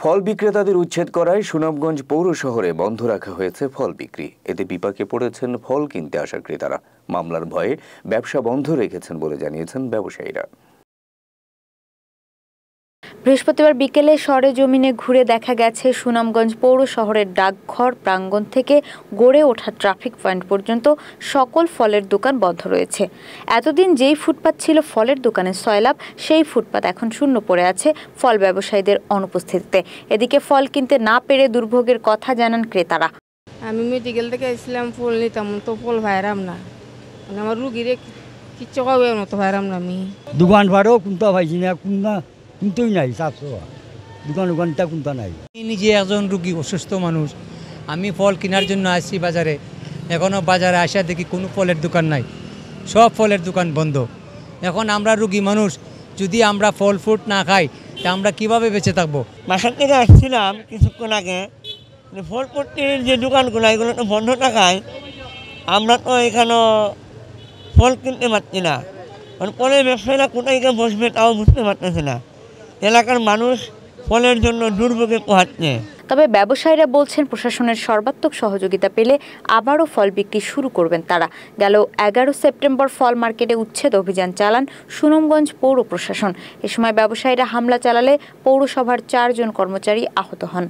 ফল বিক্রেতাদের উচ্ছেদ করায় সুনামগঞ্জ পৌর শহরে বন্ধ রাখা হয়েছে ফল বিক্রি। এতে বিপাকে পড়েছেন ফল কিনতে আসা ক্রেতারা। মামলার ভয়ে ব্যবসা বন্ধ রেখেছেন বলে জানিয়েছেন ব্যবসায়ীরা। বৃহস্পতিবার বিকেলে সরেজমিনে ঘুরে দেখা গেছে সুনামগঞ্জ পৌর শহরের ডাকঘর প্রাঙ্গণ থেকে গড়ে ওঠা ট্রাফিক পয়েন্ট পর্যন্ত সকল ফলের দোকান বন্ধ রয়েছে। এতদিন যেই ফুটপাত ছিল ফলের দোকানের সয়লাভ, সেই ফুটপাত এখন শূন্য পড়ে আছে ফল ব্যবসায়ীদের অনুপস্থিতিতে। এদিকে ফল কিনতে না পেরে দুর্ভোগের কথা জানান ক্রেতারা। আমি মেডিকেল থেকে এসেছিলাম, ফল নিতাম তো ফল ভাইরাম না, আমার রুগীরে কিচ্ছু খাওয়াই মতো ভাইরাম না। আমি দোকান ভাড়াও কোনটা ভাইছি না, কোনটাই নাই, দোকানটা কোনটা নাই। নিজে একজন রুগী, অসুস্থ মানুষ, আমি ফল কেনার জন্য আসছি বাজারে। এখনও বাজারে আসা দেখি কোনো ফলের দোকান নাই, সব ফলের দোকান বন্ধ। এখন আমরা রুগী মানুষ, যদি আমরা ফল ফ্রুট না খাই তা আমরা কীভাবে বেঁচে থাকবো? বাসার থেকে আসছিলাম কিছুক্ষণ আগে, ফল ফ্রুটের যে দোকানগুলো এগুলো তো বন্ধ থাকায় আমরা তো এখানে ফল কিনতে পারছি না। ফলের ব্যবসায়ীরা কোথায় গিয়ে বসবে তাও বুঝতে পারতেছে না। এলাকার মানুষ ফলের জন্য দুর্ভোগে পোহাচ্ছে। তবে ব্যবসায়ীরা বলছেন প্রশাসনের সর্বাত্মক সহযোগিতা পেলে আবারও ফল বিক্রি শুরু করবেন তারা। গেল 11 সেপ্টেম্বর ফল মার্কেটে উচ্ছেদ অভিযান চালান সুনামগঞ্জ পৌর প্রশাসন। এ সময় ব্যবসায়ীরা হামলা চালালে পৌরসভার 4 জন কর্মচারী আহত হন।